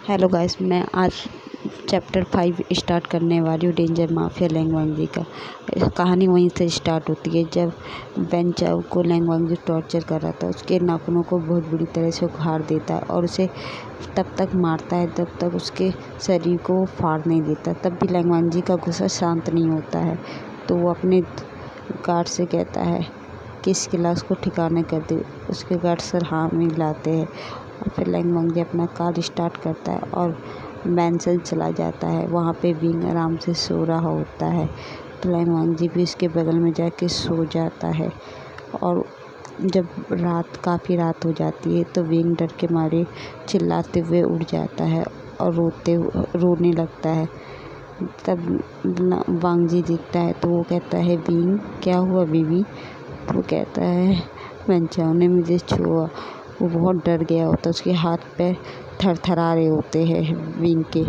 Hello guys, मैं आज chapter 5 start करने वाली हूँ। डेंजर माफिया लैंग वांगजी का। कहानी वहीं से स्टार्ट होती है जब वेन चाओ को लैंग वांगजी टॉर्चर कर रहा था। उसके नाखूनों को बहुत बुरी तरह से उखाड़ देता है और उसे तब तक मारता है जब तक उसके शरीर को वो फाड़ नहीं देता। तब भी लैंग वांगजी का गुस्सा शांत नहीं होता है, तो वो अपने गार्ड से कहता है कि इस क्लास को ठिकाने कर दे। उसके गार्ड सर हाँ मिलाते हैं और फिर लैंग वांगजी अपना कार स्टार्ट करता है और मैंसन चला जाता है। वहाँ पे विंग आराम से सो रहा होता है, तो लैंग वांगजी भी उसके बगल में जाके सो जाता है। और जब काफ़ी रात हो जाती है तो विंग डर के मारे चिल्लाते हुए उठ जाता है और रोने लगता है। तब वांगजी दिखता है तो वो कहता है, विंग क्या हुआ बीबी? वो कहता है, वेन चाओ ने मुझे छुआ। वो बहुत डर गया होता है, उसके हाथ पैर थरथरा रहे होते हैं विंग के।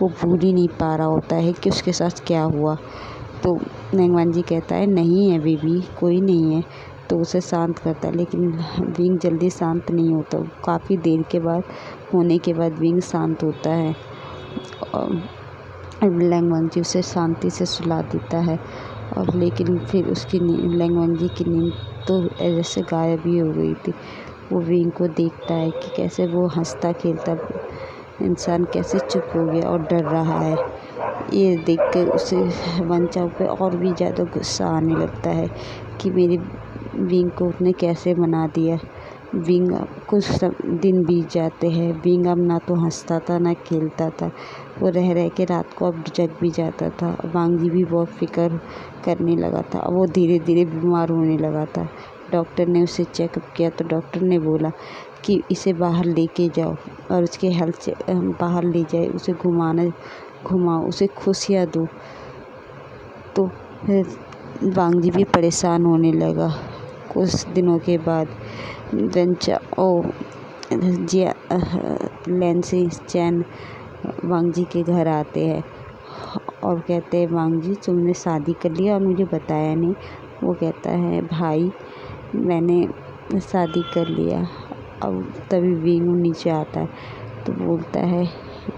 वो भूल ही नहीं पा रहा होता है कि उसके साथ क्या हुआ। तो लैंग वांगजी कहता है, नहीं है बीबी, कोई नहीं है। तो उसे शांत करता है, लेकिन विंग जल्दी शांत नहीं होता। काफ़ी देर के बाद होने के बाद विंग शांत होता है और लैंग वांगजी उसे शांति से सुला देता है। और लेकिन फिर उसकी लैंग वांगजी की नींद तो जैसे गायब ही हो गई थी। वो विंग को देखता है कि कैसे वो हंसता खेलता इंसान कैसे चुप हो गया और डर रहा है। ये देखकर उसे वेन चाओ पे और भी ज़्यादा गुस्सा आने लगता है कि मेरी विंग को उसने कैसे बना दिया। विंग कुछ दिन बीत जाते हैं। विंग अब ना तो हंसता था ना खेलता था। वो रह रह के रात को अब जग भी जाता था। वांगजी भी बहुत फिक्र करने लगा था। अब वो धीरे धीरे बीमार होने लगा था। डॉक्टर ने उसे चेकअप किया तो डॉक्टर ने बोला कि इसे बाहर लेके जाओ और उसके हेल्थ से बाहर ले जाए, उसे घुमाओ, उसे खुशियाँ दो। तो फिर वांगजी भी परेशान होने लगा। कुछ दिनों के बाद वेन चाओ लैंसी चैन वांगजी के घर आते हैं और कहते हैं, वांगजी तुमने शादी कर लिया और मुझे बताया नहीं। वो कहता है, भाई मैंने शादी कर लिया। अब तभी विंग नीचे आता है तो बोलता है,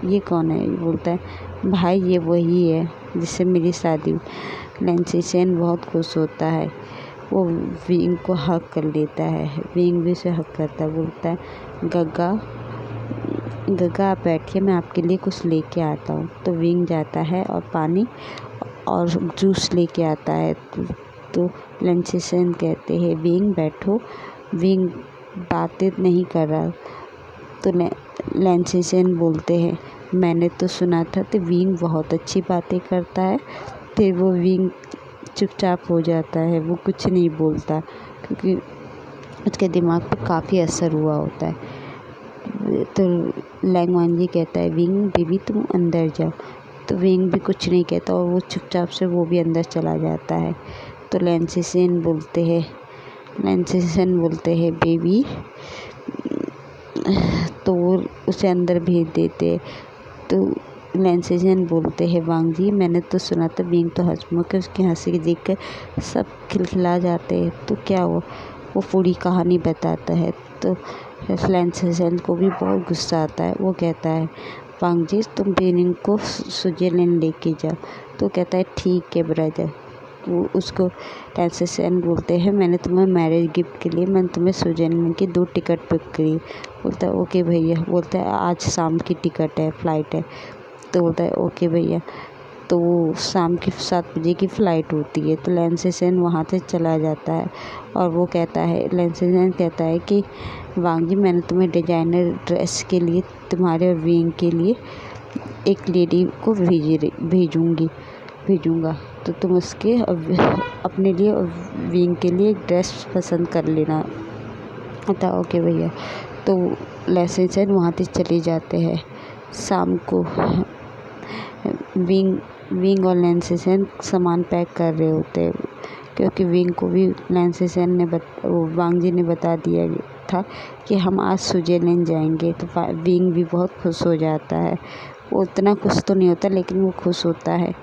ये कौन है? बोलता है, भाई ये वही है जिससे मेरी शादी हुई। लैंसी चैन बहुत खुश होता है। वो विंग को हक कर लेता है। विंग भी उसे हक करता है। बोलता है, गग्गा आप बैठिए, मैं आपके लिए कुछ लेके आता हूँ। तो विंग जाता है और पानी और जूस लेके आता है। तो लैंसी चैन कहते हैं, विंग बैठो। विंग बातें नहीं कर रहा। तो लैंसी चैन बोलते हैं, मैंने तो सुना था कि विंग बहुत अच्छी बातें करता है। फिर वो विंग चुपचाप हो जाता है। वो कुछ नहीं बोलता क्योंकि उसके दिमाग पर काफ़ी असर हुआ होता है। तो लैंग वांगजी कहता है, विंग बेबी तुम अंदर जाओ। तो विंग भी कुछ नहीं कहता और वो चुपचाप से वो भी अंदर चला जाता है। तो लैंसी चैन बोलते हैं बेबी। तो वो उसे अंदर भेज देते। तो लैंसी चैन बोलते हैं, वांगजी मैंने तो सुना था विंग तो हंसमुख है, उसकी हंसी देखकर सब खिलखिला जाते हैं। तो क्या हुआ? वो पूरी कहानी बताता है। तो लैंसी चैन को भी बहुत गुस्सा आता है। वो कहता है, वांगजी तुम विंग को स्विट्जरलैंड लेके जाओ। तो कहता है, ठीक है ब्रदर। वो उसको लैंसी चैन बोलते हैं, मैंने तुम्हें मैरिज गिफ्ट के लिए मैंने तुम्हें स्विट्जरलैंड की 2 टिकट बुक करी। बोलता है, ओके भैया। बोलता है, आज शाम की टिकट है, फ़्लाइट है। तो बोलता है, ओके भैया। तो वो शाम की 7 बजे की फ़्लाइट होती है। तो लैंसी चैन वहाँ से चला जाता है और वो कहता है, लैंसी चैन कहता है कि वांगजी मैंने तुम्हें डिज़ाइनर ड्रेस के लिए तुम्हारे और विंग के लिए एक लेडी को भेजूँगा। तो तुम उसके अपने लिए और विंग के लिए एक ड्रेस पसंद कर लेना। था ओके भैया। तो लैंसी चैन वहाँ से चले जाते हैं। शाम को विंग और लैंसी चैन सामान पैक कर रहे होते हैं क्योंकि विंग को भी लैंसी चैन ने वांगजी ने बता दिया था कि हम आज स्विट्जरलैंड जाएंगे। तो विंग भी बहुत खुश हो जाता है। वो उतना खुश तो नहीं होता लेकिन वो खुश होता है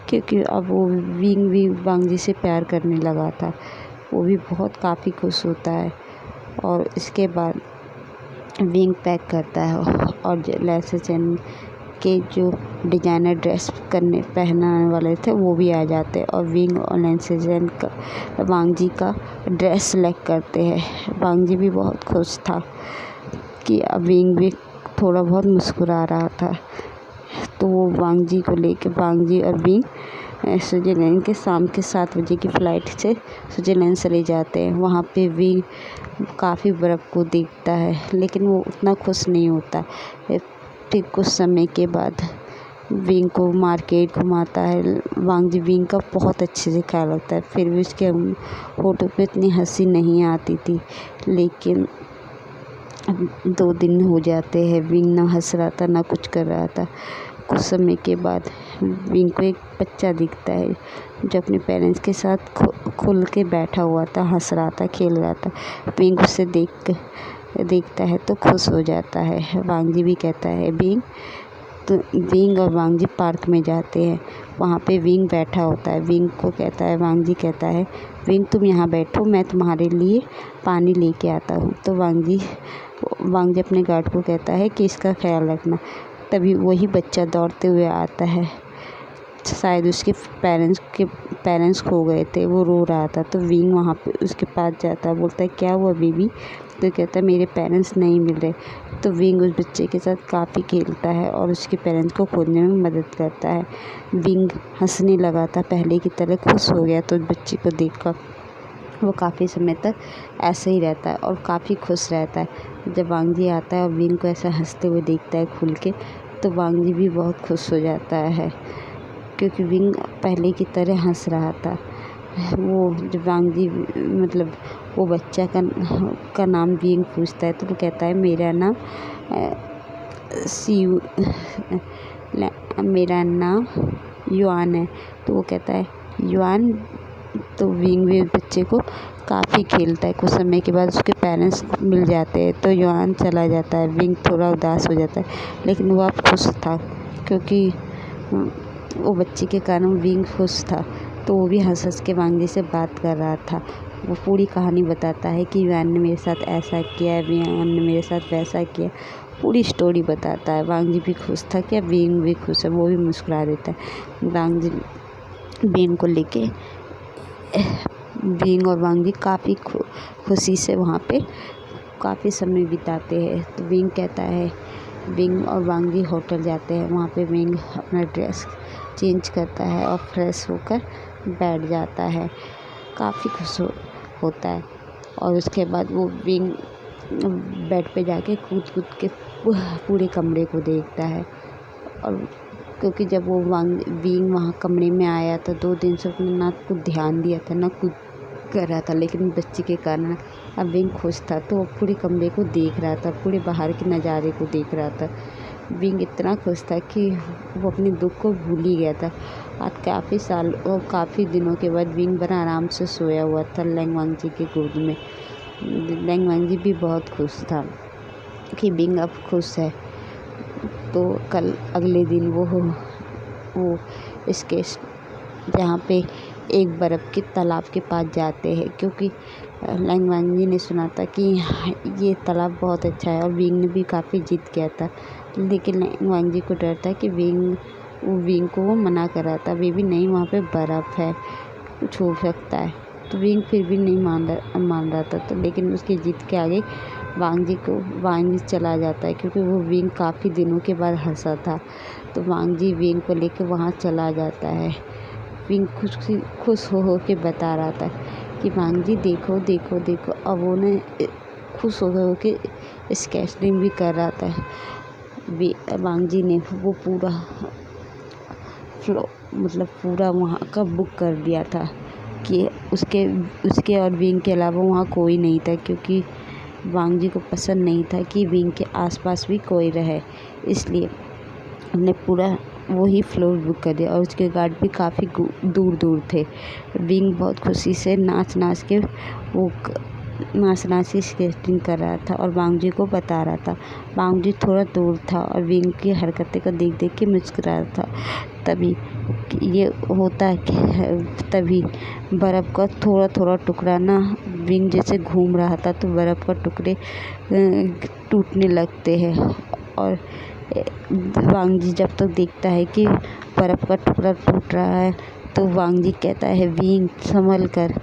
क्योंकि अब वो विंग भी वांगजी से प्यार करने लगा था। वो भी बहुत काफ़ी खुश होता है। और इसके बाद विंग पैक करता है और लैंसचैन के जो डिजाइनर ड्रेस पहनाने वाले थे वो भी आ जाते हैं और विंग और लैंसचैन का वांगजी का ड्रेस सेलेक्ट करते हैं। वांगजी भी बहुत खुश था कि अब विंग भी थोड़ा बहुत मुस्कुरा रहा था। तो वो वांगजी को लेके वांगजी और विंग स्विट्ज़रलैंड के शाम के 7 बजे की फ़्लाइट से स्विट्ज़रलैंड चले जाते हैं। वहाँ पे विंग काफ़ी बर्फ़ को देखता है, लेकिन वो उतना खुश नहीं होता। फिर कुछ समय के बाद विंग को मार्केट घुमाता है। वांगजी विंग का बहुत अच्छे से ख्याल रखता है। फिर भी उसके होठों पे इतनी हंसी नहीं आती थी, लेकिन 2 दिन हो जाते हैं, विंग ना हंस रहा था ना कुछ कर रहा था। कुछ समय के बाद विंग को एक बच्चा दिखता है जो अपने पेरेंट्स के साथ खुल के बैठा हुआ था, हंस रहा था, खेल रहा था। विंग उसे देखता है तो खुश हो जाता है। वांगजी भी कहता है विंग और वांगजी पार्क में जाते हैं। वहाँ पे विंग बैठा होता है। विंग को कहता है, वांगजी कहता है, विंग तुम यहाँ बैठो, मैं तुम्हारे लिए पानी लेके आता हूँ। तो वांगजी अपने गार्ड को कहता है कि इसका ख्याल रखना। तभी वही बच्चा दौड़ते हुए आता है। शायद उसके पेरेंट्स खो गए थे, वो रो रहा था। तो विंग वहाँ पे उसके पास जाता है, बोलता है क्या हुआ बेबी? तो कहता है मेरे पेरेंट्स नहीं मिल रहे। तो विंग उस बच्चे के साथ काफ़ी खेलता है और उसके पेरेंट्स को खोजने में मदद करता है। विंग हंसने लगा था, पहले की तरह खुश हो गया। तो उस बच्चे को देखकर वो काफ़ी समय तक ऐसे ही रहता है और काफ़ी खुश रहता है। जब वांगजी आता है और विंग को ऐसा हंसते हुए देखता है खुल के, तो वांगजी भी बहुत खुश हो जाता है, क्योंकि विंग पहले की तरह हंस रहा था। वो जब वांगजी वो बच्चा का नाम विंग पूछता है, तो वो कहता है मेरा नाम युआन है। तो वो कहता है युआन। तो विंग भी उस बच्चे को काफ़ी खेलता है। कुछ समय के बाद उसके पेरेंट्स मिल जाते हैं, तो युआन चला जाता है। विंग थोड़ा उदास हो जाता है, लेकिन वो अब खुश था, क्योंकि वो बच्चे के कारण विंग खुश था। तो वो भी हंस के वांगजी से बात कर रहा था। वो पूरी कहानी बताता है कि युआन ने मेरे साथ ऐसा किया, युआन ने मेरे साथ वैसा किया, पूरी स्टोरी बताता है। वांगजी भी खुश था कि अब विंग भी खुश है, वो भी मुस्कुरा देता है। वांगजी विंग को लेके विंग और वांगजी काफ़ी खुशी से वहाँ पे काफ़ी समय बिताते हैं। तो विंग कहता है, विंग और वांगजी होटल जाते हैं। वहाँ पे विंग अपना ड्रेस चेंज करता है और फ्रेश होकर बैठ जाता है, काफ़ी खुश होता है। और उसके बाद वो विंग बेड पे जाके कूद के पूरे कमरे को देखता है। और क्योंकि जब वो विंग वहाँ कमरे में आया था, 2 दिन से उसने ना कुछ ध्यान दिया था ना कुछ कर रहा था, लेकिन बच्चे के कारण अब विंग खुश था, तो वो पूरे कमरे को देख रहा था, पूरे बाहर के नज़ारे को देख रहा था। विंग इतना खुश था कि वो अपने दुख को भूल ही गया था। आज काफ़ी दिनों के बाद विंग बड़ा आराम से सोया हुआ था लैंग वांगजी की गोद में। लैंग वांगजी भी बहुत खुश था कि विंग अब खुश है। तो कल अगले दिन वो इसके जहाँ पे एक बर्फ़ के तालाब के पास जाते हैं, क्योंकि लैंग वांगजी ने सुना था कि ये तालाब बहुत अच्छा है और विंग ने भी काफ़ी जिद किया था, लेकिन लैंग वांगजी को डर था कि विंग को वो मना कर रहा था। वे भी नहीं, वहाँ पे बर्फ़ है, कुछ हो सकता है। तो विंग फिर भी नहीं मान रहा था। तो लेकिन उसकी जिद के आगे वांगजी चला जाता है, क्योंकि वो विंग काफ़ी दिनों के बाद हंसा था। तो वांगजी विंग को लेकर वहाँ चला जाता है। विंग खुश हो के बता रहा था कि वांगजी देखो देखो देखो। अब वो ने खुश हो के स्केचिंग भी कर रहा था। वांगजी ने वो पूरा पूरा वहाँ का बुक कर दिया था कि उसके और विंग के अलावा वहाँ कोई नहीं था, क्योंकि वांगजी को पसंद नहीं था कि विंग के आसपास भी कोई रहे, इसलिए हमने पूरा वही फ्लोर बुक कर दिया। और उसके गार्ड भी काफ़ी दूर थे। विंग बहुत खुशी से नाच के वो नाची स्केटिंग कर रहा था और वांगजी को बता रहा था। वांगजी थोड़ा दूर था और विंग की हरकतें को देख देख के मुस्कुरा रहा था। तभी ये होता है कि तभी बर्फ़ का थोड़ा थोड़ा टुकड़ा ना विंग जैसे घूम रहा था तो बर्फ़ का टुकड़े टूटने लगते हैं। और वांगजी जब तक देखता है कि बर्फ़ का टुकड़ा टूट रहा है तो वांगजी कहता है विंग संभल कर,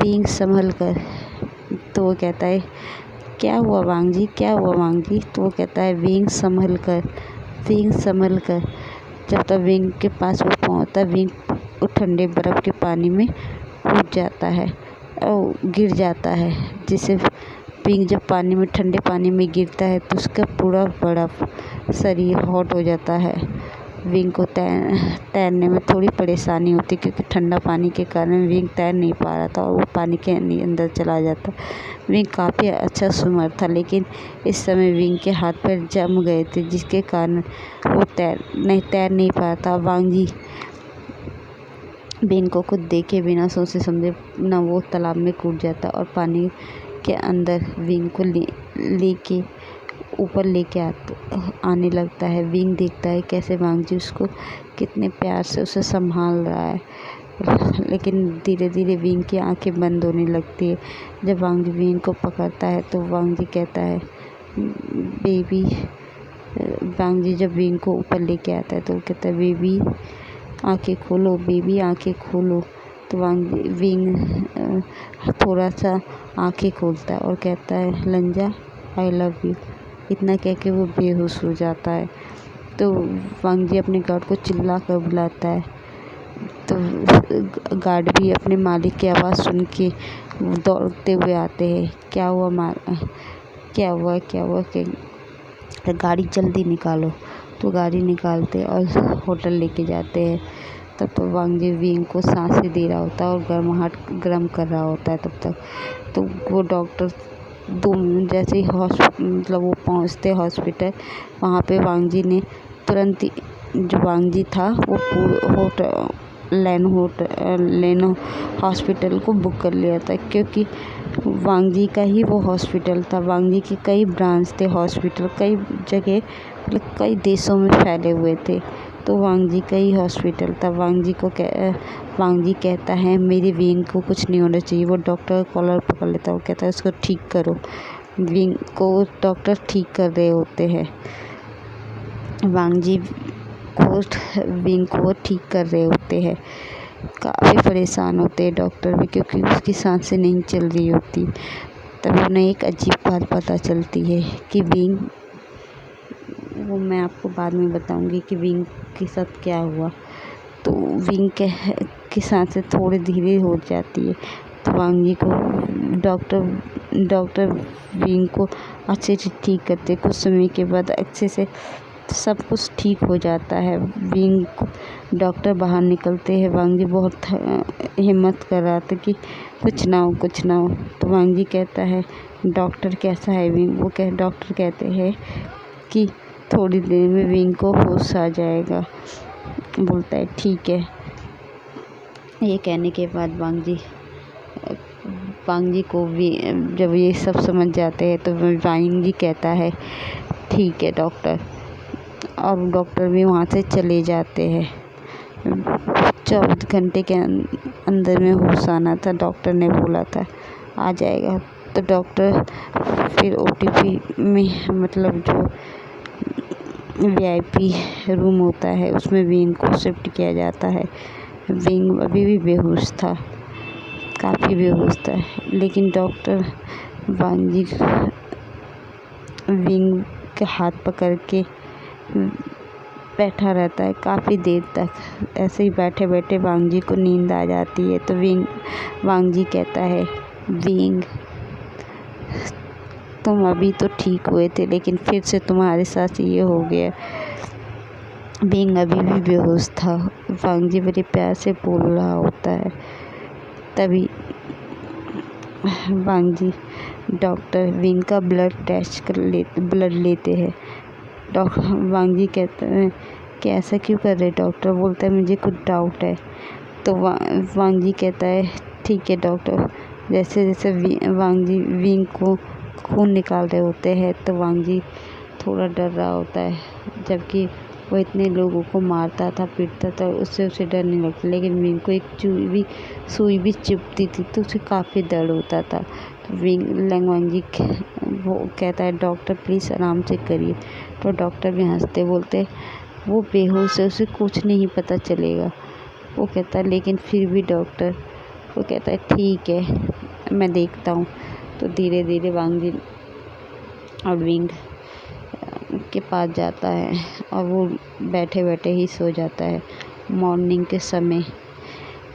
विंग संभल कर। तो वो कहता है क्या हुआ वांगजी, क्या हुआ वांगजी। तो वो कहता है विंग संभल कर, विंग संभल कर। जब तक विंग के पास वो पहुंचता विंग वो ठंडे बर्फ़ के पानी में कूद जाता है और गिर जाता है। जिससे विंग जब पानी में ठंडे पानी में गिरता है तो उसका पूरा बर्फ़ शरीर हॉट हो जाता है। विंग को तैरने में थोड़ी परेशानी होती क्योंकि ठंडा पानी के कारण विंग तैर नहीं पा रहा था और वो पानी के अंदर चला जाता। विंग काफ़ी अच्छा स्विमर था लेकिन इस समय विंग के हाथ पैर जम गए थे जिसके कारण वो तैर नहीं पा रहा था। वांगजी विंग को खुद देखे बिना सोचे समझे ना वो तालाब में कूद जाता और पानी के अंदर विंग को लेके ऊपर लेके आने लगता है। विंग देखता है कैसे वांगजी उसको कितने प्यार से उसे संभाल रहा है। लेकिन धीरे धीरे विंग की आंखें बंद होने लगती है। जब वांगजी विंग को पकड़ता है तो वांगजी कहता है बेबी। वांगजी जब विंग को ऊपर लेके आता है तो वो कहता है बेबी आंखें खोलो, बेबी आंखें खोलो। तो विंग थोड़ा सा आंखें खोलता है और कहता है लंजा आई लव यू। इतना कह के वो बेहोश हो जाता है। तो वांगजी अपने गार्ड को चिल्ला कर बुलाता है तो गार्ड भी अपने मालिक की आवाज़ सुन के दौड़ते हुए आते हैं। क्या हुआ क्या हुआ तो गाड़ी जल्दी निकालो। तो गाड़ी निकालते और होटल लेके जाते हैं। तब तो वांगजी विंग को सांसें दे रहा होता है और गर्म कर रहा होता है तब तक। तो वो डॉक्टर जैसे ही मतलब वो पहुंचते हॉस्पिटल वहाँ पे वांगजी ने तुरंत जो वांगजी था वो लेनो हॉस्पिटल को बुक कर लिया था क्योंकि वांगजी का ही वो हॉस्पिटल था। वांगजी के कई ब्रांच थे हॉस्पिटल, कई जगह मतलब कई देशों में फैले हुए थे। तो वांगजी का ही हॉस्पिटल था। वांगजी कहता है मेरे विंग को कुछ नहीं होना चाहिए। वो डॉक्टर का कॉलर पकड़ लेता है। वो कहता है उसको ठीक करो। विंग को डॉक्टर ठीक कर रहे होते हैं। वांगजी को विंग को वो ठीक कर रहे होते हैं। काफ़ी परेशान होते हैं डॉक्टर भी क्योंकि उसकी सांसें नहीं चल रही होती। तभी उन्हें एक अजीब बात पता चलती है कि विंग, वो मैं आपको बाद में बताऊंगी कि विंग के साथ क्या हुआ। तो विंग की सांसें थोड़ी धीरे हो जाती है। तो वांगजी को डॉक्टर विंग को अच्छे से ठीक करते। कुछ समय के बाद अच्छे से सब कुछ ठीक हो जाता है। विंग को डॉक्टर बाहर निकलते हैं। वांगजी बहुत हिम्मत कर रहा था कि कुछ ना हो कुछ ना हो। तो वांगजी कहता है डॉक्टर कैसा है विंग। डॉक्टर कहते हैं कि थोड़ी देर में विंग को होश आ जाएगा। बोलता है ठीक है। ये कहने के बाद वांगजी को भी जब ये सब समझ जाते हैं तो वांगजी कहता है ठीक है डॉक्टर। और डॉक्टर भी वहाँ से चले जाते हैं। 24 घंटे के अंदर में होश आना था, डॉक्टर ने बोला था आ जाएगा। तो डॉक्टर फिर ओटीपी में मतलब जो VIP रूम होता है उसमें विंग को शिफ्ट किया जाता है। विंग अभी भी बेहोश था, काफ़ी बेहोश था। लेकिन डॉक्टर वांगजी विंग के हाथ पकड़ के बैठा रहता है काफ़ी देर तक। ऐसे ही बैठे बैठे वांगजी को नींद आ जाती है। तो वांगजी कहता है विंग तुम अभी तो ठीक हुए थे लेकिन फिर से तुम्हारे साथ ये हो गया। विंग अभी भी बेहोश था। वांगजी बड़े प्यार से बोल रहा होता है। तभी वांगजी डॉक्टर विंग का ब्लड लेते हैं। वांगजी कहते हैं कि ऐसा क्यों कर रहे डॉक्टर। बोलता है मुझे कुछ डाउट है। तो वांगजी कहता है ठीक है डॉक्टर जैसे जैसे वांग जी विंग को खून निकाल रहे होते हैं तो वांग जी थोड़ा डर रहा होता है, जबकि वो इतने लोगों को मारता था पीटता था, उससे उसे डर नहीं लगता। लेकिन विंग को एक सुई भी चुभती थी तो उसे काफ़ी दर्द होता था। तो लैंग जी वो कहता है डॉक्टर प्लीज़ आराम से करिए। तो डॉक्टर भी हंसते बोलते वो बेहोश है, उसे कुछ नहीं पता चलेगा। वो कहता है लेकिन फिर भी डॉक्टर, वो कहता है ठीक है मैं देखता हूँ। तो धीरे धीरे वांग जी और विंग के पास जाता है और वो बैठे बैठे ही सो जाता है। मॉर्निंग के समय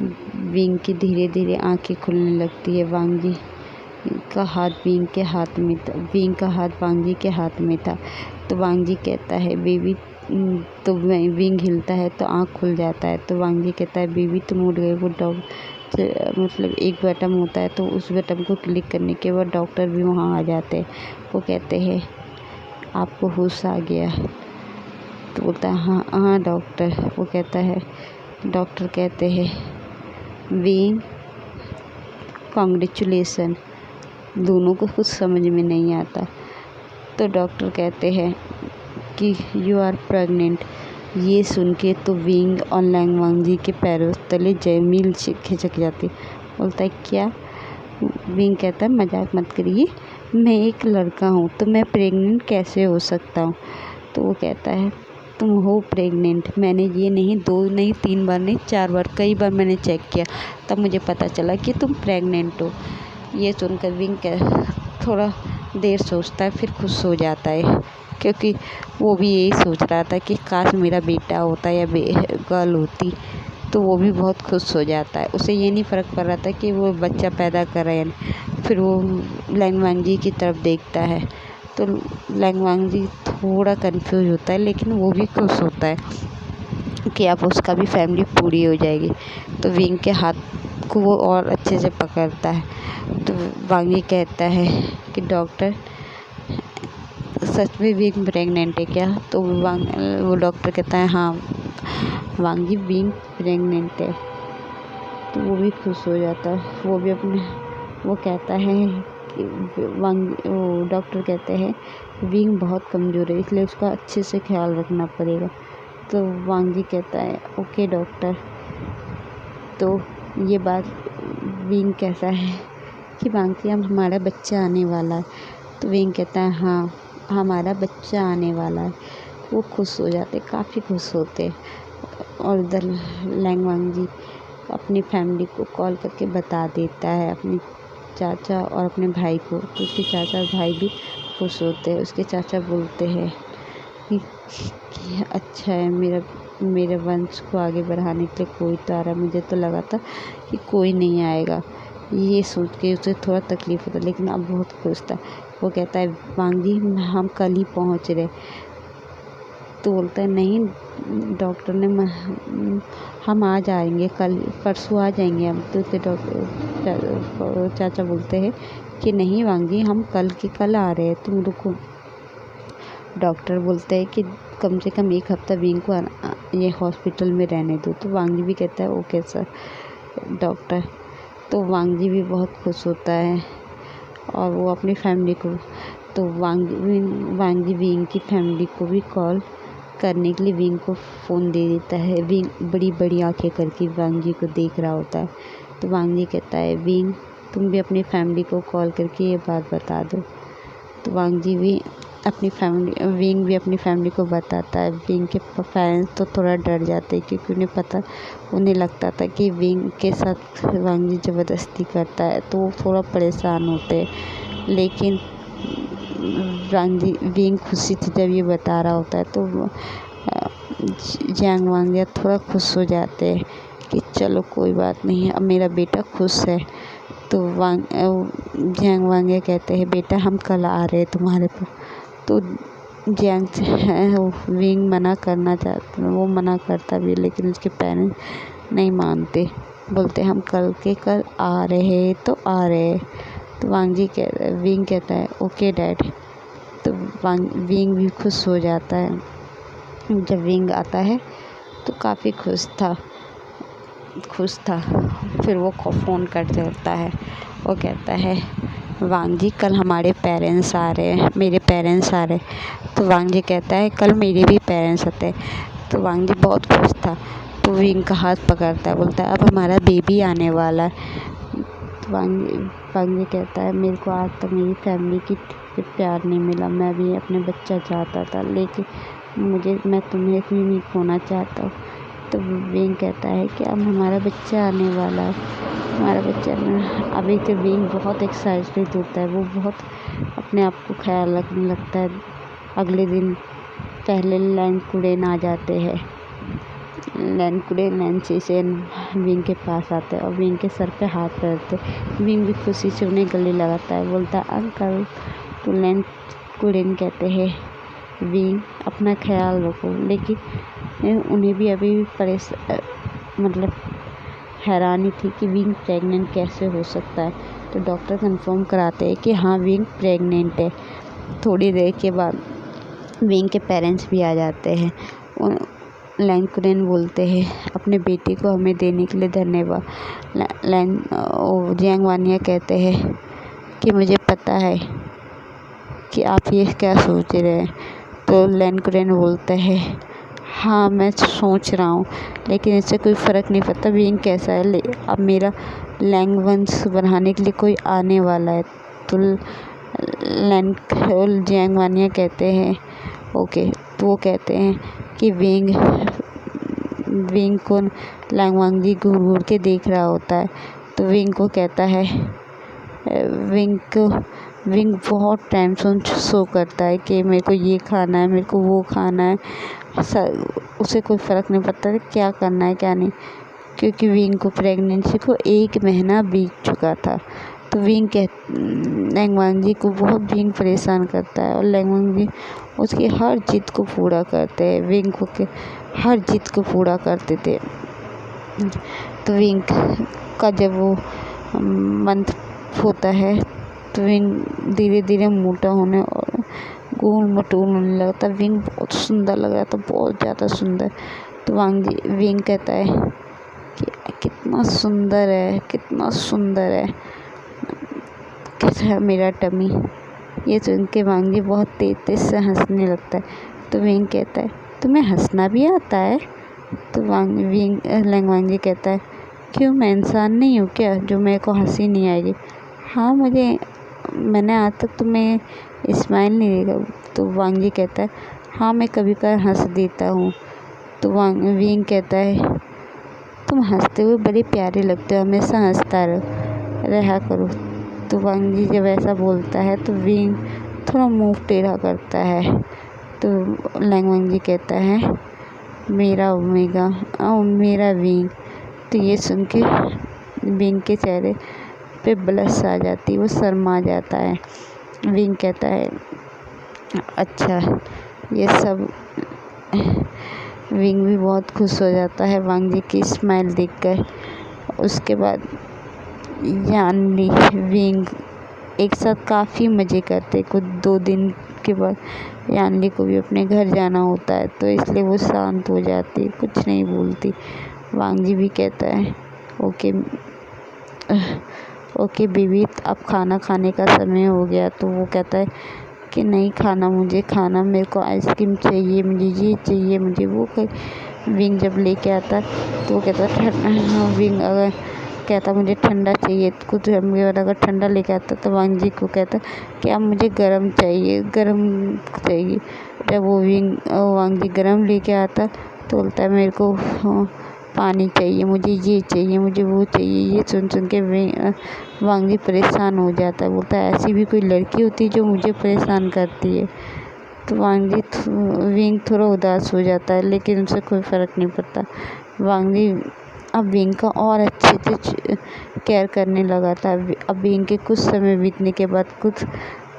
विंग की धीरे धीरे आंखें खुलने लगती है। वांग जी का हाथ विंग के हाथ में था, विंग का हाथ वांग जी के हाथ में था। तो वांग जी कहता है बेबी, तो विंग हिलता है तो आँख खुल जाता है। तो वांग जी कहता है बेबी तुम उठ गए। वो मतलब एक बटन होता है तो उस बटन को क्लिक करने के बाद डॉक्टर भी वहाँ आ जाते हैं। वो कहते हैं आपको होश आ गया। तो बोलता है हाँ हाँ डॉक्टर। वो कहता है, डॉक्टर कहते हैं विंग कॉन्ग्रेचुलेसन। दोनों को कुछ समझ में नहीं आता। तो डॉक्टर कहते हैं कि यू आर प्रेग्नेंट। ये सुन के तो विंग और लैंग वांग जी के पैरों तले जमीन से खिसक जाती। बोलता है क्या? विंग कहता है मजाक मत करिए, मैं एक लड़का हूँ तो मैं प्रेग्नेंट कैसे हो सकता हूँ। तो वो कहता है तुम हो प्रेग्नेंट, मैंने ये नहीं 2 नहीं 3 बार नहीं 4 बार कई बार मैंने चेक किया, तब मुझे पता चला कि तुम प्रेग्नेंट हो। ये सुनकर विंग थोड़ा देर सोचता है फिर खुश हो जाता है, क्योंकि वो भी यही सोच रहा था कि काश मेरा बेटा होता या गर्ल होती। तो वो भी बहुत खुश हो जाता है। उसे ये नहीं फ़र्क पड़ रहा था कि वो बच्चा पैदा कर रहे हैं। फिर वो लैंग वांग जी की तरफ देखता है तो लैंग वांग जी थोड़ा कंफ्यूज होता है, लेकिन वो भी खुश होता है कि अब उसका भी फैमिली पूरी हो जाएगी। तो विंग के हाथ को वो और अच्छे से पकड़ता है। तो वांग जी कहता है कि डॉक्टर सच में विंग प्रेग्नेंट है क्या? तो वो डॉक्टर कहता है हाँ वांग जी विंग प्रेग्नेंट है। तो वो भी खुश हो जाता है। वो कहता है कि वो डॉक्टर कहते हैं विंग बहुत कमज़ोर है इसलिए उसका अच्छे से ख्याल रखना पड़ेगा। तो वांग जी कहता है ओके डॉक्टर। तो ये बात विंग कहता है कि वांग जी अब हमारा बच्चा आने वाला है। तो विंग कहता है हाँ हमारा बच्चा आने वाला है। वो खुश हो जाते, काफ़ी खुश होते। और उधर लैंग वांग जी अपनी फैमिली को कॉल करके बता देता है, अपने चाचा और अपने भाई को। तो उसके चाचा और भाई भी खुश होते हैं। उसके चाचा बोलते हैं कि अच्छा है मेरे वंश को आगे बढ़ाने के लिए कोई तो आ रहा है, मुझे तो लगा था कि कोई नहीं आएगा। ये सोच के उसे थोड़ा तकलीफ़ होता, लेकिन अब बहुत खुश था। वो कहता है वांग जी हम कल ही पहुँच रहे। तो बोलता है नहीं डॉक्टर ने हम आ जाएंगे कल परसों आ जाएंगे हम। तो चाचा बोलते हैं कि नहीं वांग जी हम कल के कल आ रहे हैं, तुम रुको। डॉक्टर बोलते हैं कि कम से कम 1 हफ्ता विंग को ये हॉस्पिटल में रहने दो। तो वांग जी भी कहता है ओके सर डॉक्टर। तो वांग जी भी बहुत खुश होता है और वो अपनी फैमिली को, तो वांग जी विंग की फैमिली को भी कॉल करने के लिए विंग को फ़ोन दे देता है। विंग बड़ी बड़ी आंखें करके वांग जी को देख रहा होता है। तो वांग जी कहता है विंग तुम भी अपनी फैमिली को कॉल करके ये बात बता दो। तो विंग भी अपनी फैमिली को बताता है। विंग के पेरेंट्स तो थोड़ा डर जाते हैं, क्योंकि उन्हें लगता था कि विंग के साथ वांग जी ज़बरदस्ती करता है, तो वो थोड़ा परेशान होते हैं। लेकिन विंग खुशी थी जब ये बता रहा होता है। तो जियांग वांग थोड़ा खुश हो जाते हैं कि चलो कोई बात नहीं, अब मेरा बेटा खुश है। तो जियांग वांग कहते हैं बेटा हम कल आ रहे हैं तुम्हारे पास। तो जियांग विंग मना करता भी, लेकिन उसके पेरेंट्स नहीं मानते, बोलते हम कल के कल आ रहे तो आ रहे। तो विंग कहता है ओके डैड। तो विंग भी खुश हो जाता है। जब विंग आता है तो काफ़ी खुश था। फिर वो फ़ोन कट जाता है वो कहता है वांग जी कल हमारे पेरेंट्स आ रहे हैं, मेरे पेरेंट्स आ रहे हैं। तो वांग जी कहता है कल मेरे भी पेरेंट्स आते हैं। तो वांग जी बहुत खुश था। तो विंग का हाथ पकड़ता है, बोलता है अब हमारा बेबी आने वाला है। तो वांग जी कहता है मेरे को आज तक मेरी फैमिली की प्यार नहीं मिला, मैं भी अपने बच्चा चाहता था, लेकिन मैं तुम्हें भी नहीं खोना चाहता हूँ। तो विंग कहता है कि अब हमारा बच्चा आने वाला है, हमारा बच्चा अभी तो विंग बहुत एक्साइटेड होता है, वो बहुत अपने आप को ख्याल रखने लगता है। अगले दिन पहले लैंकुडेन आ जाते हैं। लैंकुडेन नैन्सी से विंग के पास आते हैं और विंग के सर पे हाथ फेरते। विंग भी खुशी से उन्हें गले लगाता है, बोलता है अंकल। तो लैंकुडेन कहते हैं विंग अपना ख्याल रखो, लेकिन उन्हें भी अभी मतलब हैरानी थी कि विंग प्रेग्नेंट कैसे हो सकता है। तो डॉक्टर कंफर्म कराते हैं कि हाँ विंग प्रेग्नेंट है। थोड़ी देर के बाद विंग के पेरेंट्स भी आ जाते हैं। लैंकुडेन बोलते हैं अपने बेटी को हमें देने के लिए धन्यवाद। जियांग वानिया कहते हैं कि मुझे पता है कि आप ये क्या सोच रहे हैं। तो लैंकुडेन बोलते हैं हाँ मैं सोच रहा हूँ, लेकिन इससे कोई फ़र्क नहीं पड़ता विंग कैसा है, अब मेरा लैंग वंश बढ़ाने के लिए कोई आने वाला है। तो जियांग वानिया कहते हैं ओके। तो वो कहते हैं कि विंग को लैंग जी घूर घूर के देख रहा होता है। तो विंग को कहता है विंग बहुत टाइम से शो करता है कि मेरे को ये खाना है, मेरे को वो खाना है। उसे कोई फ़र्क नहीं पड़ता क्या करना है क्या नहीं, क्योंकि विंग को प्रेगनेंसी को 1 महीना बीत चुका था। तो लैंग जी को बहुत विंग परेशान करता है और लैंग जी उसकी हर जिद को पूरा करते हैं। विंग को हर जिद को पूरा करते थे। तो विंग का जब वो मंथ होता है तो विंग धीरे धीरे मोटा होने और गोल मटोल होने लगता। विंग बहुत सुंदर लग रहा था, बहुत ज़्यादा सुंदर। तो विंग कहता है कि कितना सुंदर है, कितना सुंदर है, कैसा है मेरा टमी। ये सुन के वांग जी बहुत तेज से हंसने लगता है। तो विंग कहता है तुम्हें हंसना भी आता है। तो लैंग जी कहता है क्यों, मैं इंसान नहीं हूँ क्या जो मेरे को हंसी नहीं आएगी। हाँ मैंने आज तक तुम्हें स्माइल नहीं देखा। तो वांग जी कहता है हाँ मैं कभी कभार हंस देता हूँ। तो विंग कहता है तुम हंसते हुए बड़े प्यारे लगते हो, हमेशा हंसता रहा करो। तो वांग जी जब ऐसा बोलता है तो विंग थोड़ा मुंह टेढ़ा करता है। तो लैंग जी कहता है मेरा ओमेगा मेरा विंग। तो ये सुन के विंग के चेहरे पे ब्लश आ जाती है, वो शर्मा जाता है। विंग कहता है अच्छा ये सब। विंग भी बहुत खुश हो जाता है वांग जी की स्माइल देखकर। उसके बाद यानली विंग एक साथ काफ़ी मज़े करते। कुछ 2 दिन के बाद यानली को भी अपने घर जाना होता है, तो इसलिए वो शांत हो जाती, कुछ नहीं बोलती। वांग जी भी कहता है ओके बेबी अब खाना खाने का समय हो गया। तो वो कहता है कि नहीं खाना, मुझे खाना, मेरे को आइसक्रीम चाहिए, मुझे ये चाहिए, मुझे वो विंग जब लेके आता तो वो कहता विंग अगर कहता मुझे ठंडा चाहिए, कुछ अगर ठंडा लेके आता तो वांग जी को कहता कि अब मुझे गरम चाहिए। जब वो वांग जी गरम लेके आता तो बोलता है मेरे को पानी चाहिए, मुझे ये चाहिए, मुझे वो चाहिए। ये सुन के वांग जी परेशान हो जाता है, बोलता है ऐसी भी कोई लड़की होती है जो मुझे परेशान करती है। तो विंग थोड़ा उदास हो जाता है, लेकिन उसे कोई फ़र्क नहीं पड़ता। वांग जी अब विंग का और अच्छे से केयर करने लगा था। अब विंग के कुछ समय बीतने के बाद कुछ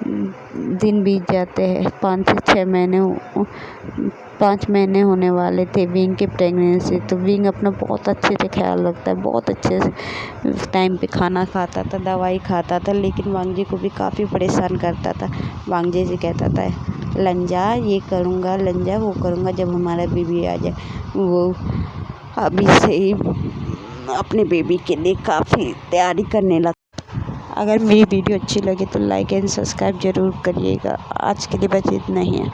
दिन बीत जाते हैं। 5 से 6 महीने 5 महीने होने वाले थे विंग के प्रेगनेंसी। तो विंग अपना बहुत अच्छे से ख्याल रखता है, बहुत अच्छे से टाइम पे खाना खाता था, दवाई खाता था, लेकिन वांग जी को भी काफ़ी परेशान करता था। वांग जी से कहता था लंजा ये करूँगा, लंजा वो करूँगा, जब हमारा बेबी आ जाए। वो अभी से ही अपने बेबी के लिए काफ़ी तैयारी करने लगा। अगर मेरी वीडियो अच्छी लगे तो लाइक एंड सब्सक्राइब ज़रूर करिएगा। आज के लिए बस इतना ही है।